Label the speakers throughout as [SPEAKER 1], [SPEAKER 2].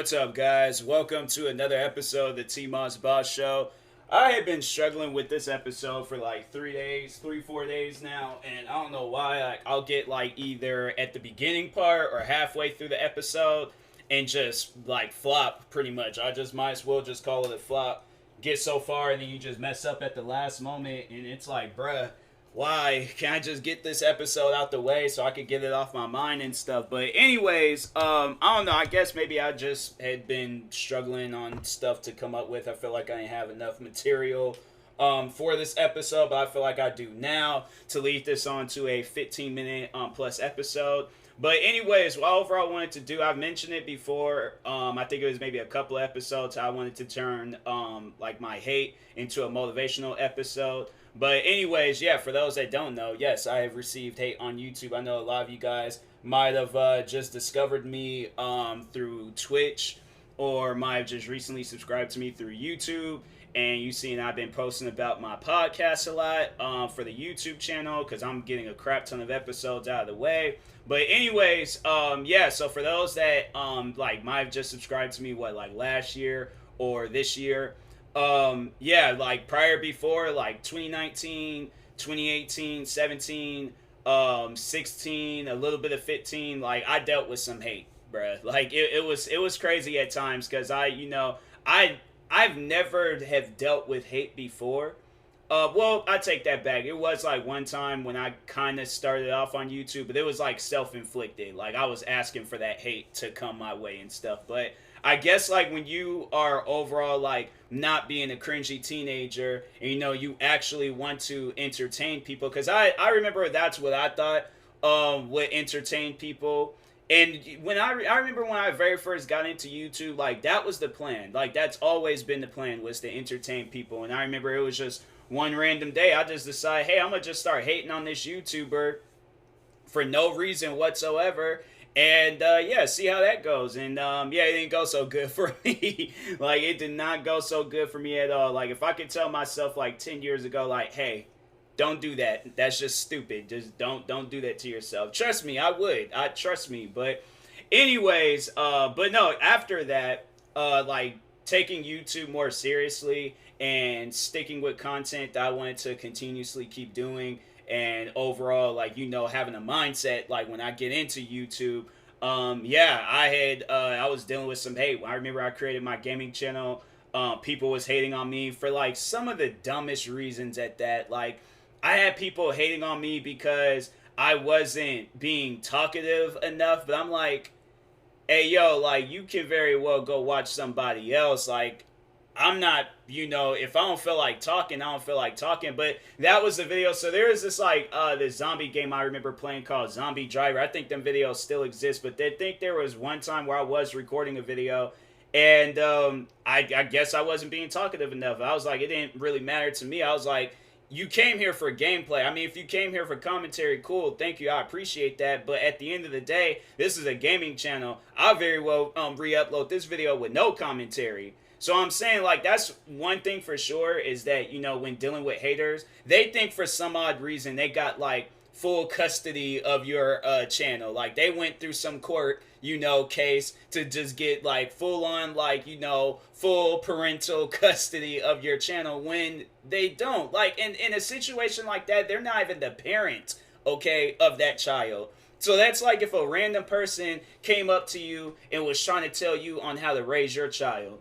[SPEAKER 1] What's up, guys? Welcome to another episode of the TMossBoss Show. I have been struggling with this episode for like 4 days now, and I don't know why. I'll get like either at the beginning part or halfway through the episode and just like flop pretty much. I just might as well just call it a flop. Get so far and then you just mess up at the last moment, and it's like, bruh, why can't I just get this episode out the way so I could get it off my mind and stuff? But anyways, I don't know. I guess maybe I just had been struggling on stuff to come up with. I feel like I didn't have enough material for this episode, but I feel like I do now to lead this on to a 15-minute plus episode. But anyways, what overall I wanted to do, I've mentioned it before. I think it was maybe a couple of episodes. I wanted to turn like my hate into a motivational episode. But anyways, yeah, for those that don't know, yes, I have received hate on YouTube. I know a lot of you guys might have just discovered me through Twitch or might have just recently subscribed to me through YouTube. And you've seen I've been posting about my podcast a lot for the YouTube channel because I'm getting a crap ton of episodes out of the way. But anyways, yeah, so for those that like might have just subscribed to me, like last year or this year, yeah, like prior before, like 2019, 2018, 17, 16, a little bit of 15, like I dealt with some hate, bruh. Like it was crazy at times because I've never have dealt with hate before. Well, I take that back. It was like one time when I kind of started off on YouTube, but it was like self-inflicted. Like I was asking for that hate to come my way and stuff. But I guess like when you are overall like not being a cringy teenager and you actually want to entertain people, because I remember that's what I thought would entertain people. And when I remember when I very first got into YouTube, like that was the plan. Like that's always been the plan, was to entertain people. And I remember it was just one random day I just decided, hey, I'm gonna just start hating on this YouTuber for no reason whatsoever. And yeah, see how that goes. And yeah, it didn't go so good for me. Like it did not go so good for me at all. Like if I could tell myself like 10 years ago, like, hey, don't do that. That's just stupid. Just don't do that to yourself. Trust me, I would. I trust me. But anyways, but no, after that, like taking YouTube more seriously and sticking with content that I wanted to continuously keep doing, and overall, like having a mindset like when I get into YouTube, yeah, I was dealing with some hate. I remember I created my gaming channel. People was hating on me for like some of the dumbest reasons at that. Like I had people hating on me because I wasn't being talkative enough, but I'm like, hey yo, like you can very well go watch somebody else. Like I'm not, if I don't feel like talking, I don't feel like talking. But that was the video. So there is this like this zombie game I remember playing called Zombie Driver. I think them videos still exist, but they think there was one time where I was recording a video and I guess I wasn't being talkative enough. I was like, it didn't really matter to me. I was like, you came here for gameplay. I mean, if you came here for commentary, cool, thank you, I appreciate that. But at the end of the day, this is a gaming channel. I'll very well re-upload this video with no commentary. So I'm saying, like, that's one thing for sure, is that, when dealing with haters, they think for some odd reason they got, like, full custody of your channel. Like, they went through some court, case to just get, like, full on, like, full parental custody of your channel, when they don't. Like, in a situation like that, they're not even the parent, okay, of that child. So that's like if a random person came up to you and was trying to tell you on how to raise your child,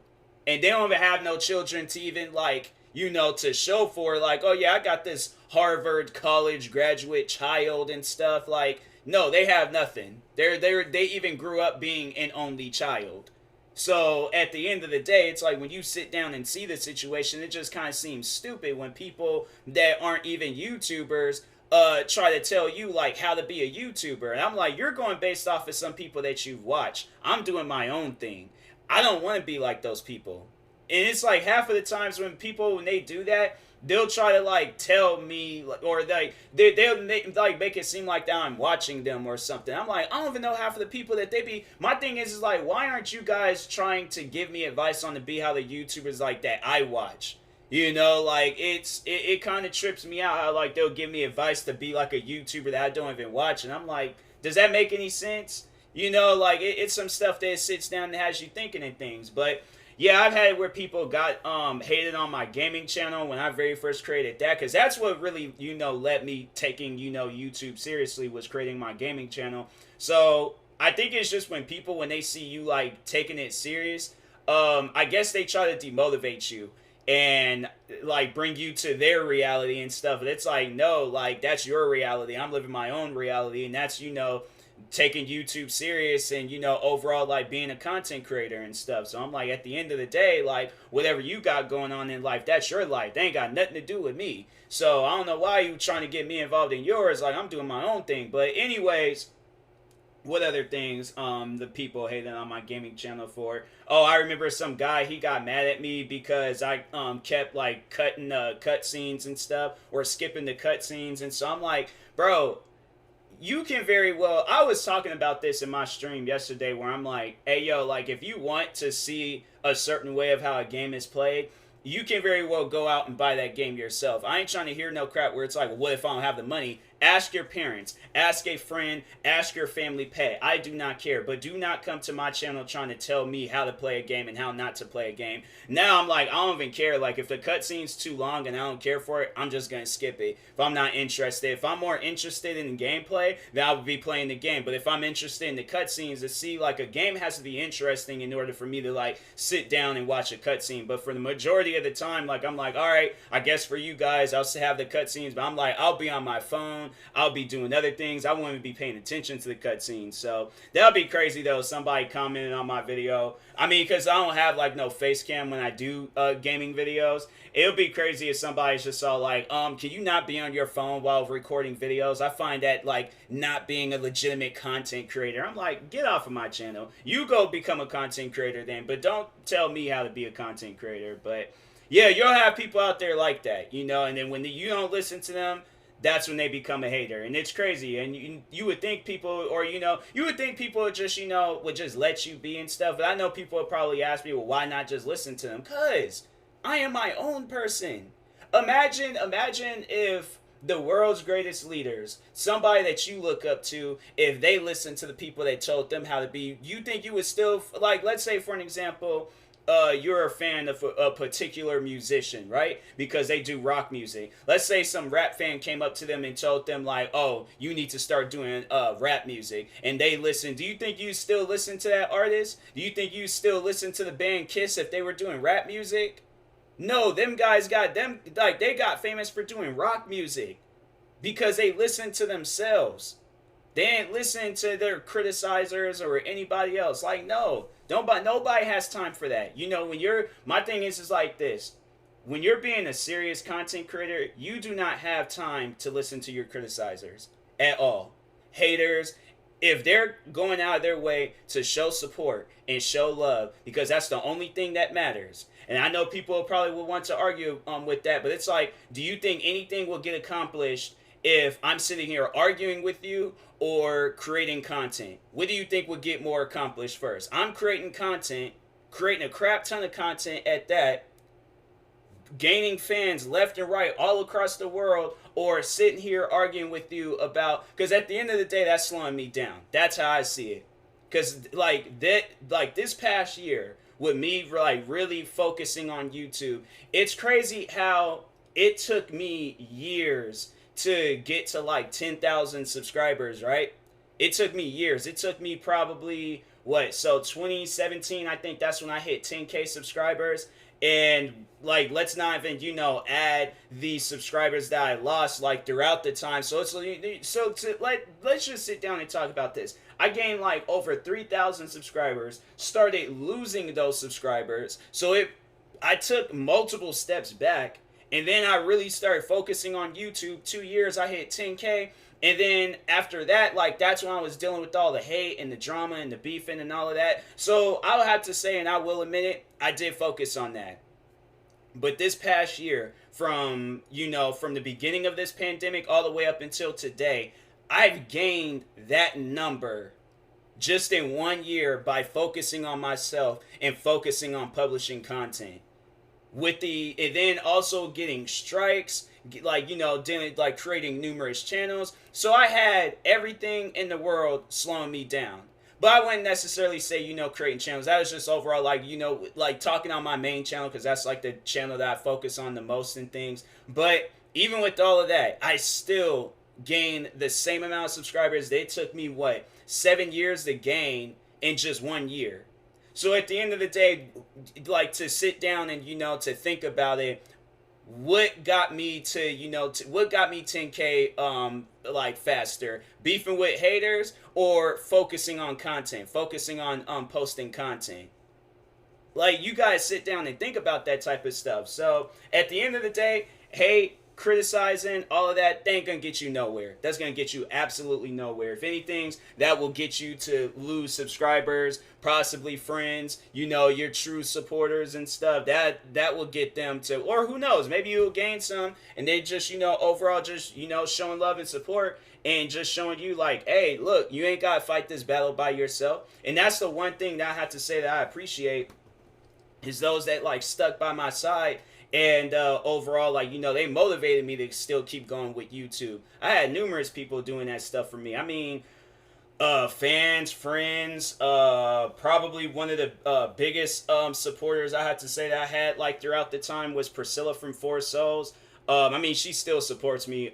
[SPEAKER 1] and they don't even have no children to even, like, to show for, like, oh yeah, I got this Harvard college graduate child and stuff. Like, no, they have nothing. They even grew up being an only child. So at the end of the day, it's like when you sit down and see the situation, it just kind of seems stupid when people that aren't even YouTubers try to tell you like how to be a YouTuber. And I'm like, you're going based off of some people that you've watched. I'm doing my own thing. I don't want to be like those people. And it's like half of the times when they do that, they'll try to like tell me, or like they'll make it seem like that I'm watching them or something. I'm like, I don't even know half of the people that they be. My thing is like, why aren't you guys trying to give me advice on to be how the YouTubers like that I watch? Like it kind of trips me out how like they'll give me advice to be like a YouTuber that I don't even watch, and I'm like, does that make any sense? You know, like it's some stuff that sits down and has you thinking and things. But yeah, I've had it where people got hated on my gaming channel when I very first created that, because that's what really, you know, let me taking, you know, YouTube seriously, was creating my gaming channel. So I think it's just when people, when they see you like taking it serious, I guess they try to demotivate you and like bring you to their reality and stuff. And it's like, no, like that's your reality. I'm living my own reality, and that's, you know, taking YouTube serious and, you know, overall like being a content creator and stuff. So I'm like, at the end of the day, like whatever you got going on in life, that's your life. They ain't got nothing to do with me. So I don't know why you trying to get me involved in yours. Like I'm doing my own thing. But anyways, what other things the people hated on my gaming channel for? Oh, I remember some guy, he got mad at me because I kept like cutting cutscenes and stuff, or skipping the cutscenes. And so I'm like, bro, you can very well, I was talking about this in my stream yesterday where I'm like, hey yo, like if you want to see a certain way of how a game is played, you can very well go out and buy that game yourself. I ain't trying to hear no crap where it's like, well, what if I don't have the money? Ask your parents, ask a friend, ask your family pet. I do not care, but do not come to my channel trying to tell me how to play a game and how not to play a game. Now I'm like, I don't even care. Like if the cutscene's too long and I don't care for it, I'm just gonna skip it. If I'm not interested, if I'm more interested in gameplay, then I would be playing the game. But if I'm interested in the cutscenes, to see like a game has to be interesting in order for me to like sit down and watch a cutscene. But for the majority of the time, like I'm like, all right, I guess for you guys, I'll have the cutscenes, but I'm like, I'll be on my phone, I'll be doing other things. I won't even be paying attention to the cutscenes. So that'll be crazy though. Somebody commented on my video. I mean, because I don't have like no face cam when I do gaming videos. It'll be crazy if somebody's just all like, can you not be on your phone while recording videos? I find that like not being a legitimate content creator. I'm like, get off of my channel. You go become a content creator then, but don't tell me how to be a content creator. But yeah, you'll have people out there like that, you know, and then when you don't listen to them, that's when they become a hater. And it's crazy. And you would think people, or, you know, you would think people would just, you know, would just let you be and stuff. But I know people would probably ask me, well, why not just listen to them? Because I am my own person. Imagine if the world's greatest leaders, somebody that you look up to, if they listen to the people that told them how to be, you think you would still, like, let's say for an example, you're a fan of a particular musician, right? Because they do rock music. Let's say some rap fan came up to them and told them like, oh, you need to start doing rap music. And they listen. Do you think you still listen to that artist? Do you think you still listen to the band Kiss if they were doing rap music? No, them guys got them, like they got famous for doing rock music because they listened to themselves. They ain't listen to their criticizers or anybody else. Like, no, nobody has time for that. You know, when you're, my thing is like this. When you're being a serious content creator, you do not have time to listen to your criticizers at all. Haters, if they're going out of their way to show support and show love, because that's the only thing that matters. And I know people probably will want to argue with that, but it's like, do you think anything will get accomplished if I'm sitting here arguing with you or creating content? What do you think would get more accomplished first? I'm creating content, creating a crap ton of content at that, gaining fans left and right all across the world, or sitting here arguing with you about, because at the end of the day, that's slowing me down. That's how I see it. Because like this past year, with me like really focusing on YouTube, it's crazy how it took me years to get to like 10,000 subscribers, right? It took me years. It took me probably, what, so 2017, I think that's when I hit 10K subscribers. And like, let's not even, you know, add the subscribers that I lost like throughout the time. So let's just sit down and talk about this. I gained like over 3,000 subscribers, started losing those subscribers. So I took multiple steps back. And then I really started focusing on YouTube. 2 years, I hit 10K. And then after that, like, that's when I was dealing with all the hate and the drama and the beefing and all of that. So I'll have to say, and I will admit it, I did focus on that. But this past year, from the beginning of this pandemic all the way up until today, I've gained that number just in 1 year by focusing on myself and focusing on publishing content. And then also getting strikes, like, you know, like creating numerous channels. So I had everything in the world slowing me down. But I wouldn't necessarily say, creating channels. That was just overall, like, like talking on my main channel, because that's like the channel that I focus on the most in things. But even with all of that, I still gained the same amount of subscribers. They took me, 7 years to gain in just 1 year. So at the end of the day, like, to sit down and, to think about it, what got me to, what got me 10K like faster, beefing with haters or focusing on content, focusing on posting content? Like, you guys sit down and think about that type of stuff. So at the end of the day, hate, criticizing, all of that, they ain't gonna get you nowhere. That's gonna get you absolutely nowhere. If anything, that will get you to lose subscribers, possibly friends, your true supporters and stuff. That will get them to, or who knows, maybe you'll gain some, and they just, overall just, showing love and support, and just showing you like, hey, look, you ain't gotta fight this battle by yourself. And that's the one thing that I have to say that I appreciate, is those that like stuck by my side. And overall, like, they motivated me to still keep going with YouTube. I had numerous people doing that stuff for me. I mean, fans, friends, probably one of the biggest supporters I had to say that I had like throughout the time was Priscilla from Four Souls. I mean, she still supports me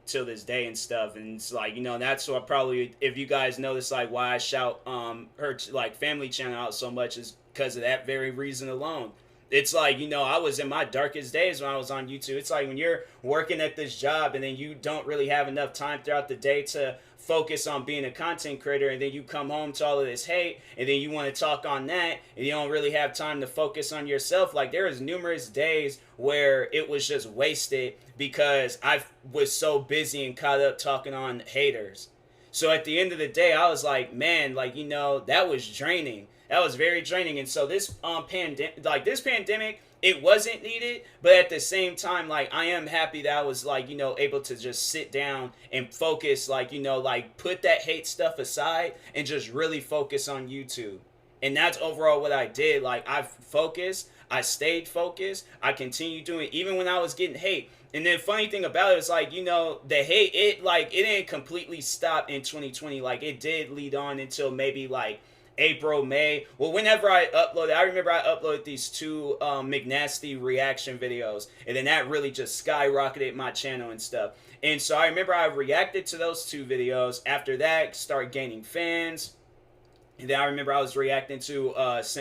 [SPEAKER 1] till this day and stuff, and it's like, that's what probably, if you guys notice, like, why I shout her like family channel out so much, is because of that very reason alone. It's like, I was in my darkest days when I was on YouTube. It's like when you're working at this job and then you don't really have enough time throughout the day to focus on being a content creator, and then you come home to all of this hate, and then you want to talk on that, and you don't really have time to focus on yourself. Like, there was numerous days where it was just wasted because I was so busy and caught up talking on haters. So at the end of the day, I was like, man, like, that was draining. That was very draining. And so this pandemic, it wasn't needed, but at the same time, like, I am happy that I was like, able to just sit down and focus, like, like, put that hate stuff aside and just really focus on YouTube. And that's overall what I did. Like, I focused, I stayed focused, I continued doing it even when I was getting hate. And the funny thing about it is, like, the hate, it didn't completely stop in 2020. Like, it did lead on until maybe like April, May. Well, whenever I uploaded, I remember I uploaded these two McNasty reaction videos, and then that really just skyrocketed my channel and stuff. And so I remember I reacted to those two videos. After that, started gaining fans. And then I remember I was reacting to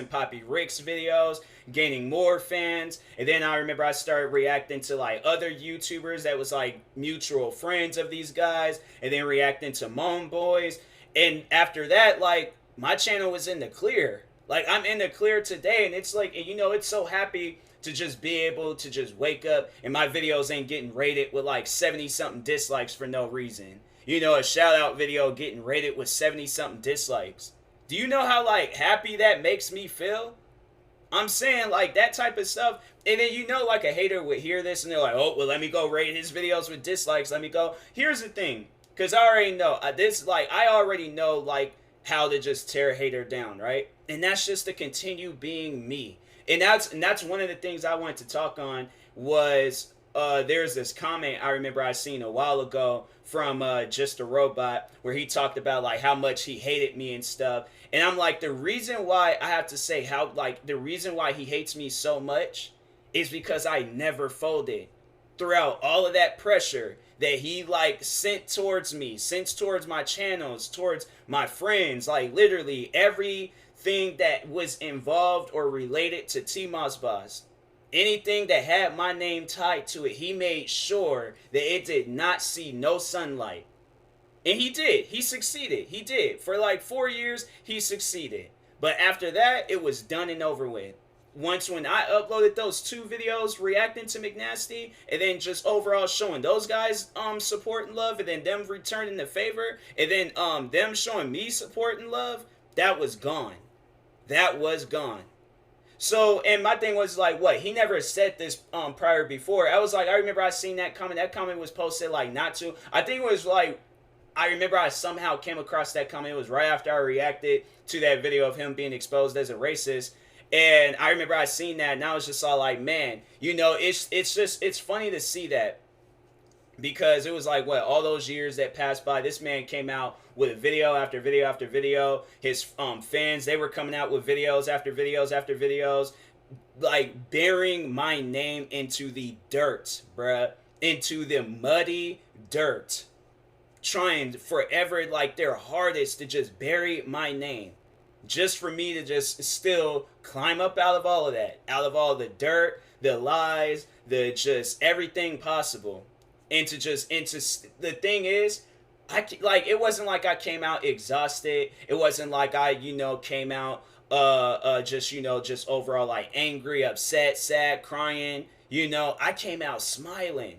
[SPEAKER 1] Poppy Rick's videos, gaining more fans. And then I remember I started reacting to like other YouTubers that was like mutual friends of these guys, and then reacting to Moan Boys. And after that, like, my channel was in the clear. Like, I'm in the clear today, and it's like, it's so happy to just be able to just wake up and my videos ain't getting rated with like 70-something dislikes for no reason. A shout-out video getting rated with 70-something dislikes. Do you know how, like, happy that makes me feel? I'm saying, like, that type of stuff. And then, like, a hater would hear this and they're like, oh, well, let me go rate his videos with dislikes. Let me go. Here's the thing. Because I already know. I already know, like, how to just tear a hater down, right? And that's just to continue being me. And that's one of the things I wanted to talk on was there's this comment I remember I seen a while ago from Just a Robot, where he talked about like how much he hated me and stuff. And I'm like, the reason why I have to say the reason why he hates me so much is because I never folded throughout all of that pressure that he like sent towards me, sent towards my channels, towards my friends, like literally everything that was involved or related to TMossBoss. Anything that had my name tied to it, he made sure that it did not see no sunlight. And he did. He succeeded. He did. For like 4 years, he succeeded. But after that, it was done and over with. Once when I uploaded those two videos reacting to McNasty, and then just overall showing those guys support and love, and then them returning the favor, and then them showing me support and love, that was gone. That was gone. So, and my thing was like, what? He never said this prior before. I was like, I remember I seen that comment. That comment was posted like not too. I think it was like, I remember I somehow came across that comment. It was right after I reacted to that video of him being exposed as a racist. And I remember I seen that, and I was just all like, man, it's funny to see that. because it was like what, all those years that passed by, this man came out with video after video after video. His fans, they were coming out with videos after videos after videos, like burying my name into the dirt, bruh, into the muddy dirt, trying forever like their hardest to just bury my name, just for me to just still climb up out of all of that, out of all the dirt, the lies, the just everything possible, and to just into the thing is, like it wasn't like I came out exhausted. It wasn't like I came out just just overall like angry, upset, sad, crying. I came out smiling.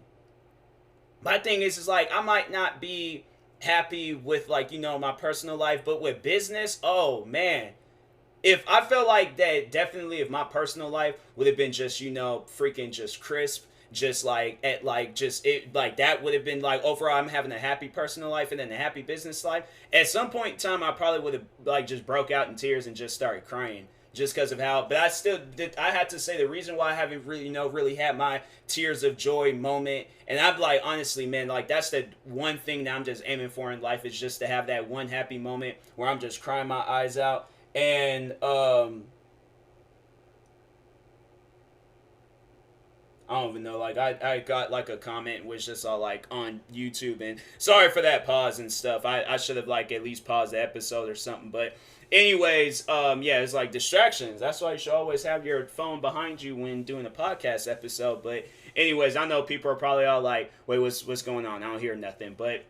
[SPEAKER 1] My thing is like I might not be happy with like my personal life, but with business, oh man, if I felt like that, definitely if my personal life would have been just freaking just crisp, just like at like just it like that would have been like overall I'm having a happy personal life and then a happy business life. At some point in time I probably would have like just broke out in tears and just started crying, just because of how, but I still did. I had to say the reason why I haven't really really had my tears of joy moment, and I'm like, honestly man, like that's the one thing that I'm just aiming for in life, is just to have that one happy moment where I'm just crying my eyes out. And I don't even know, like I got like a comment was just all like on YouTube, and sorry for that pause and stuff. I should have like at least paused the episode or something. But anyways, yeah, it's like distractions. That's why you should always have your phone behind you when doing a podcast episode. But anyways, I know people are probably all like, wait, what's going on? I don't hear nothing. But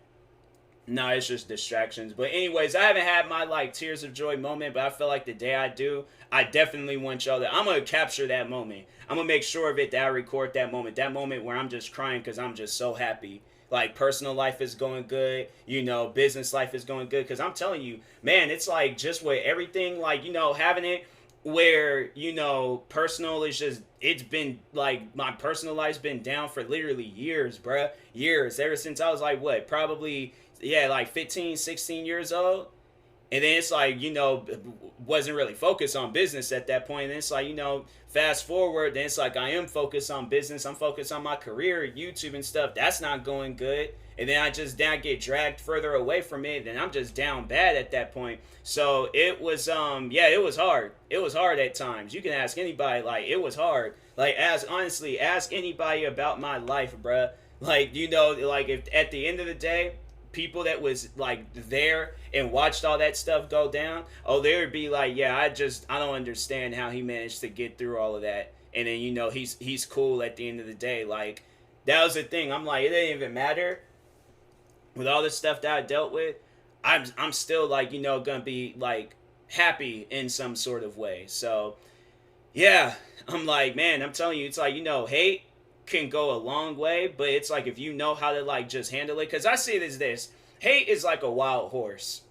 [SPEAKER 1] no, it's just distractions. But anyways, I haven't had my like tears of joy moment, but I feel like the day I do, I definitely want y'all to, I'm going to capture that moment. I'm going to make sure of it that I record that moment where I'm just crying because I'm just so happy. Like personal life is going good, business life is going good. Because I'm telling you, man, it's like just with everything, like, having it where, personal is just, it's been like my personal life's been down for literally years, bruh. Years. Ever since I was like, what, probably, yeah, like 15, 16 years old. And then it's like, wasn't really focused on business at that point. And it's like, fast forward, then it's like I am focused on business. I'm focused on my career, YouTube and stuff. That's not going good. And then I get dragged further away from it. Then I'm just down bad at that point. So it was, yeah, it was hard. It was hard at times. You can ask anybody, like, it was hard. Like, honestly, ask anybody about my life, bruh. Like, like if at the end of the day, people that was like there and watched all that stuff go down, oh, they would be like, yeah, I don't understand how he managed to get through all of that. And then he's cool at the end of the day. Like, that was the thing. I'm like, it didn't even matter with all the stuff that I dealt with. I'm still like, gonna be like happy in some sort of way. So yeah, I'm like, man, I'm telling you, it's like, hate can go a long way, but it's like if you know how to like just handle it, because I see it as this: hate is like a wild horse.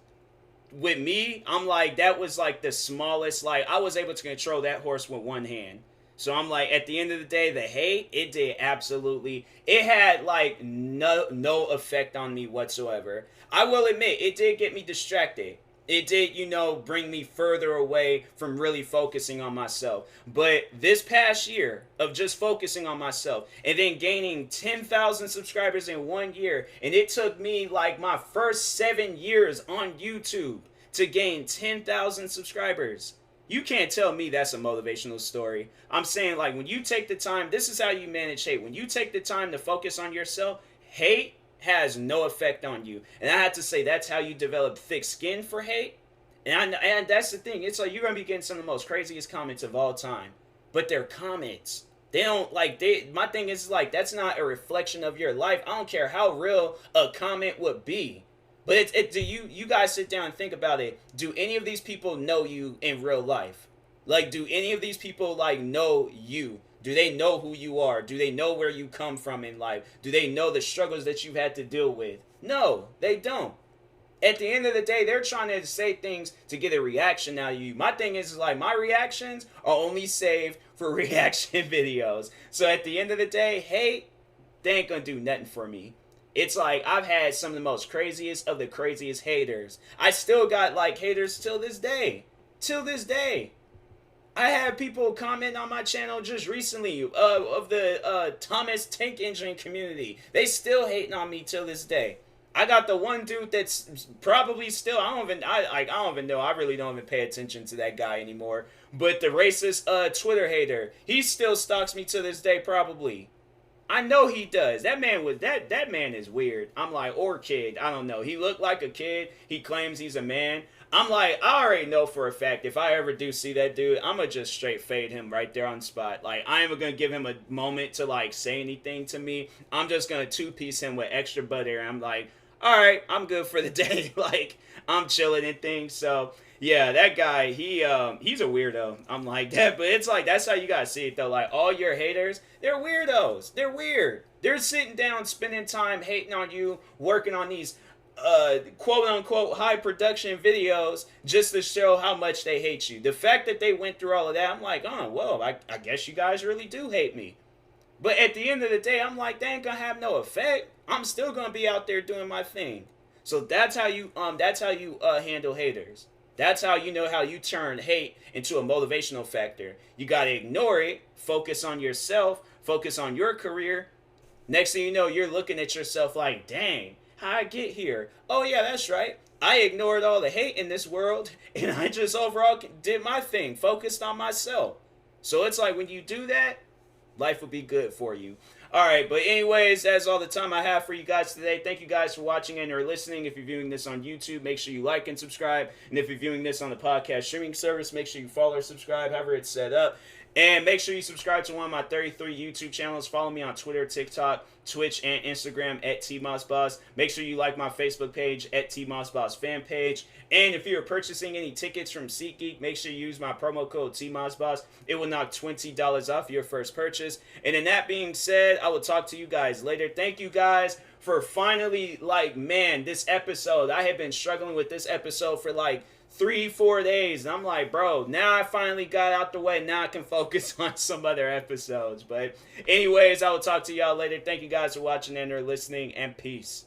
[SPEAKER 1] With me, I'm like, that was like the smallest, like I was able to control that horse with one hand. So I'm like, at the end of the day, the hate, it had like no effect on me whatsoever. I will admit, it did get me distracted. It did, bring me further away from really focusing on myself. But this past year of just focusing on myself and then gaining 10,000 subscribers in 1 year, and it took me like my first 7 years on YouTube to gain 10,000 subscribers. You can't tell me that's a motivational story. I'm saying, like, when you take the time, this is how you manage hate. When you take the time to focus on yourself, hate has no effect on you. And I have to say, that's how you develop thick skin for hate. And that's the thing. It's like you're going to be getting some of the most craziest comments of all time. But they're comments. They don't, like, my thing is, like, that's not a reflection of your life. I don't care how real a comment would be. But do you guys sit down and think about it. Do any of these people know you in real life? Like, do any of these people, like, know you? Do they know who you are? Do they know where you come from in life? Do they know the struggles that you've had to deal with? No, they don't. At the end of the day, they're trying to say things to get a reaction out of you. My thing is like, my reactions are only saved for reaction videos. So at the end of the day, hate, they ain't gonna do nothing for me. It's like, I've had some of the most craziest of the craziest haters. I still got like haters till this day. Till this day. I had people comment on my channel just recently of the Thomas Tank Engine community. They still hating on me till this day. I got the one dude that's probably still I don't even know. I really don't even pay attention to that guy anymore. But the racist Twitter hater, he still stalks me to this day probably. I know he does. That man was that man is weird. I'm like, or kid, I don't know. He looked like a kid. He claims he's a man. I'm like, I already know for a fact if I ever do see that dude, I'm gonna just straight fade him right there on spot. Like, I ain't even gonna give him a moment to like say anything to me. I'm just gonna two-piece him with extra butter. I'm like, all right, I'm good for the day. Like, I'm chilling and things. So yeah, that guy, he's a weirdo. I'm like that, but it's like that's how you gotta see it though. Like, all your haters, they're weirdos. They're weird. They're sitting down, spending time hating on you, working on these quote unquote high production videos just to show how much they hate you. The fact that they went through all of that, I'm like, oh well, I guess you guys really do hate me. But at the end of the day, I'm like, they ain't gonna have no effect. I'm still gonna be out there doing my thing. So that's how you handle haters. That's how you know how you turn hate into a motivational factor. You gotta ignore it, focus on yourself, focus on your career. Next thing you know, you're looking at yourself like, dang, how'd I get here? Oh yeah, that's right. I ignored all the hate in this world and I just overall did my thing, focused on myself. So it's like when you do that, life will be good for you. All right, but anyways, that's all the time I have for you guys today. Thank you guys for watching and or listening. If you're viewing this on YouTube, make sure you like and subscribe. And if you're viewing this on the podcast streaming service, make sure you follow or subscribe, however it's set up. And make sure you subscribe to one of my 33 YouTube channels. Follow me on Twitter, TikTok, Twitch, and Instagram at TMossBoss. Make sure you like my Facebook page at TMossBoss fan page. And if you're purchasing any tickets from SeatGeek, make sure you use my promo code TMossBoss. It will knock $20 off your first purchase. And in that being said, I will talk to you guys later. Thank you guys for finally, like, man, this episode. I have been struggling with this episode for like 3-4 days, and I'm like, bro, now I finally got out the way. Now I can focus on some other episodes. But anyways, I will talk to y'all later. Thank you guys for watching and or listening, and peace.